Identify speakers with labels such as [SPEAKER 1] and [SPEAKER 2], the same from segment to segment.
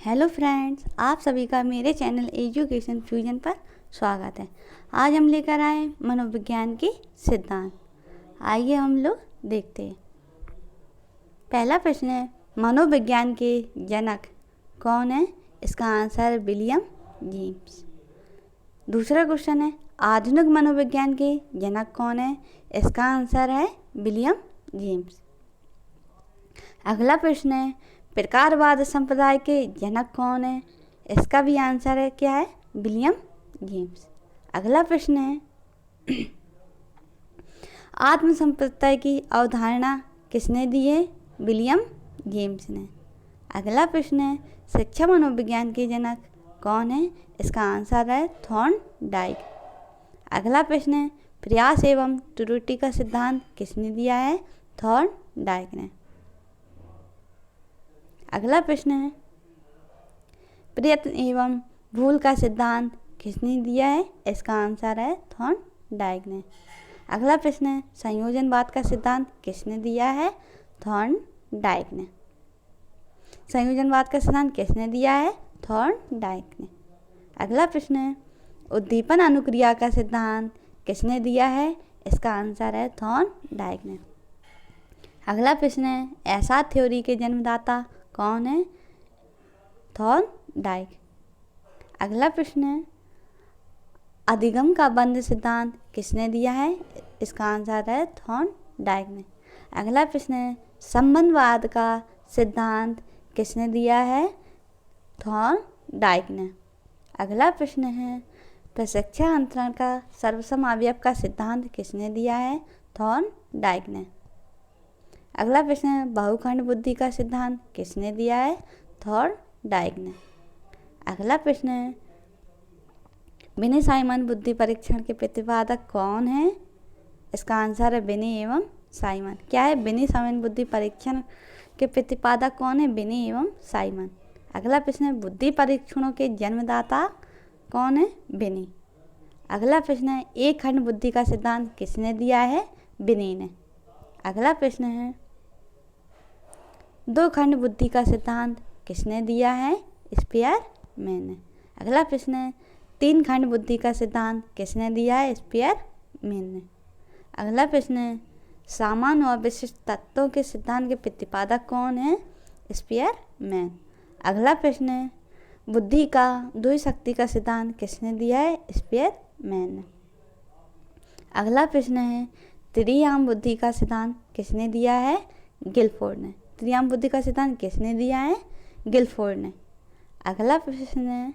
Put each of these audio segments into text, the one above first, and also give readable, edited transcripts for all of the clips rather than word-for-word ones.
[SPEAKER 1] Hello friends, आप सभी का मेरे चैनल एजुकेशन फ्यूजन पर स्वागत है। आज हम लेकर आए मनोविज्ञान के सिद्धांत। आइए हम लोग देखते हैं। पहला प्रश्न है, मनोविज्ञान के जनक कौन है? इसका आंसर विलियम जेम्स। दूसरा क्वेश्चन है, आधुनिक मनोविज्ञान के जनक कौन है? इसका आंसर है विलियम जेम्स। अगला प्रश्न है, प्रकारवाद संप्रदाय के जनक कौन है? इसका भी आंसर है क्या है? William James. अगला प्रश्न है, आत्मसंप्रत्यय की अवधारणा किसने दी है? विलियम जेम्स ने। अगला प्रश्न है, शिक्षा मनोविज्ञान के जनक कौन है? इसका आंसर है थॉर्नडाइक। अगला प्रश्न है, प्रयास एवं त्रुटि का सिद्धांत किसने दिया है? थॉर्नडाइक ने। अगला प्रश्न है, प्रयत्न एवं भूल का सिद्धांत किसने दिया है? इसका आंसर है थॉर्नडाइक ने। अगला प्रश्न है, संयोजनवाद का सिद्धांत किसने दिया है? थॉर्नडाइक ने। संयोजनवाद का सिद्धांत किसने दिया है? थॉर्नडाइक ने। अगला प्रश्न है, उद्दीपन अनुक्रिया का सिद्धांत किसने दिया है? इसका आंसर है थॉर्नडाइक ने। अगला प्रश्न है, ऐसा थ्योरी के जन्मदाता कौन है? थॉर्नडाइक। अगला प्रश्न है, अधिगम का बंध सिद्धांत किसने दिया है? इसका आंसर है थॉर्नडाइक ने। अगला प्रश्न है, संबंधवाद का सिद्धांत किसने दिया है? थॉर्नडाइक ने। अगला प्रश्न है, प्रशिक्षण अंतरण का सर्वसम अवयव का सिद्धांत किसने दिया है? थॉर्नडाइक ने। अगला प्रश्न है, बहुखंड बुद्धि का सिद्धांत किसने दिया है? थॉर्नडाइक ने। अगला प्रश्न है, बिने साइमन बुद्धि परीक्षण के प्रतिपादक कौन है? इसका आंसर है बिने एवं साइमन। क्या है? बिने साइमन बुद्धि परीक्षण के प्रतिपादक कौन है? बिने एवं साइमन। अगला प्रश्न है, बुद्धि परीक्षणों के जन्मदाता कौन है? बिने। अगला प्रश्न है, एक खंड बुद्धि का सिद्धांत किसने दिया है? बिने ने। अगला प्रश्न है, दो खंड बुद्धि का सिद्धांत किसने दिया है? स्पियरमैन ने। अगला प्रश्न है, तीन खंड बुद्धि का सिद्धांत किसने दिया है? स्पियरमैन ने। अगला प्रश्न है, सामान्य और विशिष्ट तत्वों के सिद्धांत के प्रतिपादक कौन है? स्पियरमैन। अगला प्रश्न है, बुद्धि का द्विशक्ति का सिद्धांत किसने दिया है? स्पियरमैन ने। अगला प्रश्न है, त्रियाम बुद्धि का सिद्धांत किसने दिया है? गिलफोर्ड ने। त्रियाम बुद्धि का सिद्धांत किसने दिया है? गिलफोर्ड ने। अगला प्रश्न है,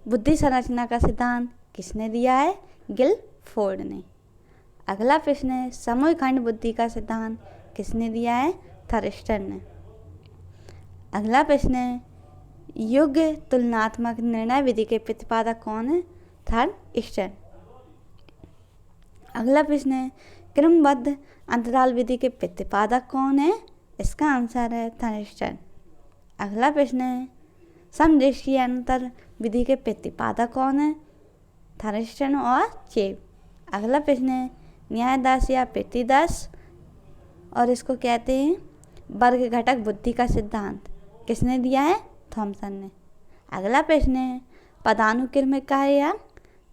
[SPEAKER 1] बुद्धि संरचना का सिद्धांत किसने दिया है? गिलफोर्ड ने। अगला प्रश्न है, समूह खंड बुद्धि का सिद्धांत किसने दिया है? थर्स्टन ने। अगला प्रश्न है, योग्य तुलनात्मक निर्णय विधि के प्रतिपादक कौन है? थर्स्टन। अगला प्रश्न है, क्रमबद्ध अंतराल विधि के प्रतिपादक कौन है? इसका आंसर है थर्स्टन। अगला प्रश्न है, समदृष्टि अंतर विधि के प्रतिपादक कौन है? थर्स्टन और चेब। अगला प्रश्न है, न्यायदर्श या प्रतिदर्श और इसको कहते हैं वर्ग घटक बुद्धि का सिद्धांत किसने दिया है? थॉमसन ने। अगला प्रश्न है, पदानुक्रमिक का या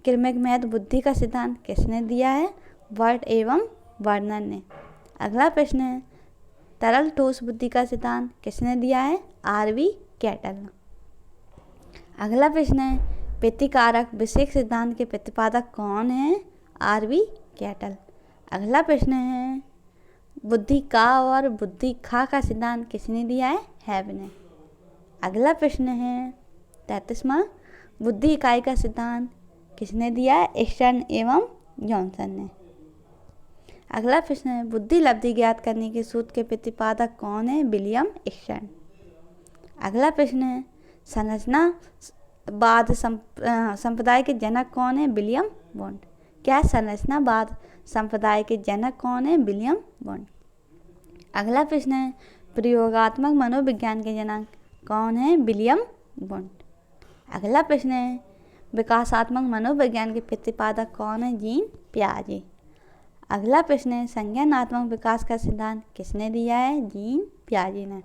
[SPEAKER 1] क्रमिक महत्व बुद्धि का सिद्धांत किसने दिया है? वर्ट एवं वर्नर ने। अगला प्रश्न है, तरल ठोस बुद्धि का सिद्धांत किसने दिया है? आर.वी. कैटल ने। अगला प्रश्न है, प्रतिकारक विषयक सिद्धांत के प्रतिपादक कौन है? आर.वी. कैटल। अगला प्रश्न है, बुद्धि का और बुद्धि खा का सिद्धांत किसने दिया है? हैब ने। अगला प्रश्न है 33वां, बुद्धि इकाई का सिद्धांत किसने दिया है? स्टर्न एवं जॉनसन ने। अगला प्रश्न है, बुद्धि लब्धि ज्ञात करने के सूत्र के प्रतिपादक कौन है? William stern. अगला प्रश्न है, संरचनावाद संप्रदाय के जनक कौन है? William wound. क्या संरचनावाद संप्रदाय के जनक कौन है? William wound. अगला प्रश्न है, प्रयोगात्मक मनोविज्ञान के जनक कौन है? William wound. अगला प्रश्न है, विकासात्मक मनोविज्ञान के प्रतिपादक कौन है? जीन पियाजे। अगला प्रश्न है, संज्ञानात्मक विकास का सिद्धांत किसने दिया है? जीन पियाजे ने।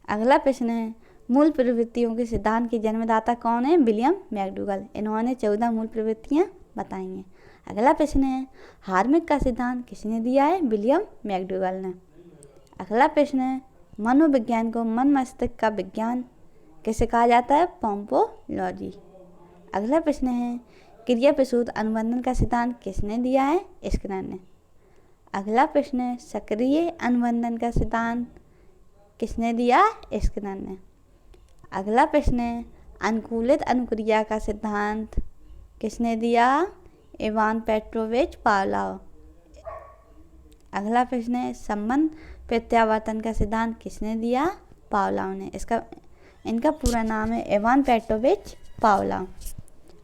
[SPEAKER 1] अगला प्रश्न है, मूल प्रवृत्तियों के सिद्धांत के जन्मदाता कौन है? William McDougall. इन्होंने 14 मूल प्रवृत्तियाँ बताई हैं। अगला प्रश्न है, हार्मैक का सिद्धांत किसने दिया है? विलियम मैकडूगल ने। अगला प्रश्न है, मनोविज्ञान को मन मस्तिष्क का विज्ञान किसे कहा जाता है? पोम्पोलॉजी। अगला प्रश्न है, क्रिया प्रसूत अनुबंधन का सिद्धांत किसने दिया है? स्किनर ने। अगला प्रश्न है, सक्रिय अनुबंधन का सिद्धांत किसने दिया? स्किनर ने। अगला प्रश्न है, अनुकूलित अनुक्रिया का सिद्धांत किसने दिया? Ivan Petrovich Pavlov. अगला प्रश्न है, संबंध प्रत्यावर्तन का सिद्धांत किसने दिया? पावलोव ने। इनका पूरा नाम है इवान पेट्रोविच पावलोव।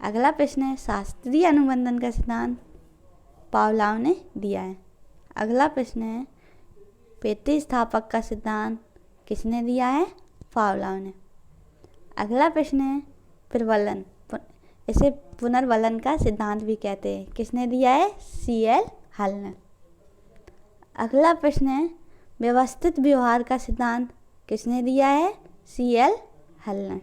[SPEAKER 1] अगला प्रश्न है, शास्त्रीय अनुबंधन का सिद्धांत पावलोव ने दिया है। अगला प्रश्न है, प्रतिस्थापक का सिद्धांत किसने दिया है? पावलोव ने। अगला प्रश्न है, प्रबलन, इसे पुनर्वलन का सिद्धांत भी कहते हैं, किसने दिया है? CL हल ने। अगला प्रश्न है, व्यवस्थित व्यवहार का सिद्धांत किसने दिया है? CL हल ने।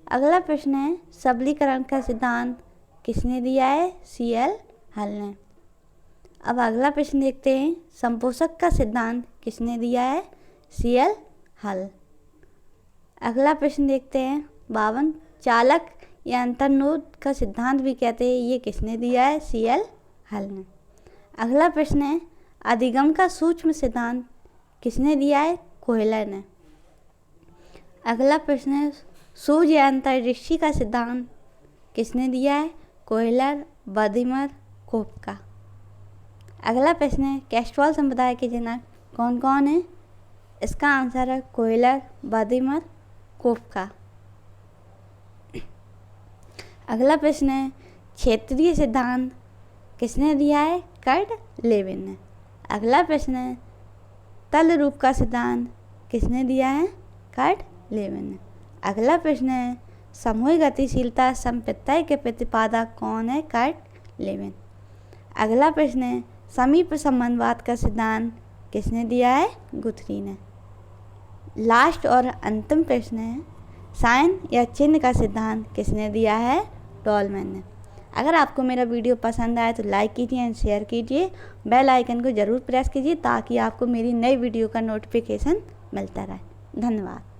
[SPEAKER 1] अगला प्रश्न है, सबलीकरण का सिद्धांत किसने दिया है? CL हल ने। अब अगला प्रश्न देखते हैं, संपोषक का सिद्धांत किसने दिया है? CL हल। अगला प्रश्न देखते हैं, 52 चालक या अंतर्नोद का सिद्धांत भी कहते हैं, ये किसने दिया है? CL हल ने। अगला प्रश्न है, अधिगम का सूक्ष्म सिद्धांत किसने दिया है? कोहलर ने। अगला प्रश्न है, सूर्य या अंतरिक्षी का सिद्धांत किसने दिया है? कोहलर, वादिमर, कोपका। अगला प्रश्न है, कैस्ट्रॉल संप्रदाय के जनक कौन कौन है? इसका आंसर है कोहलर, वादिमर, कोपका। अगला प्रश्न है, क्षेत्रीय सिद्धांत किसने दिया है? कर्ट लेविन ने। अगला प्रश्न है, तल रूप का सिद्धांत किसने दिया है? कर्ट लेविन ने। अगला प्रश्न है, सामूहिक गतिशीलता संप्रत्यय के प्रतिपादक कौन है? Kurt Lewin. अगला प्रश्न है, समीप संबंधवाद का सिद्धांत किसने दिया है? गुथरी ने। लास्ट और अंतिम प्रश्न है, साइन या चिन्ह का सिद्धांत किसने दिया है? टॉलमैन ने। अगर आपको मेरा वीडियो पसंद आए तो लाइक कीजिए एंड शेयर कीजिए। बेल आइकन को ज़रूर प्रेस कीजिए ताकि आपको मेरी नई वीडियो का नोटिफिकेशन मिलता रहे। धन्यवाद।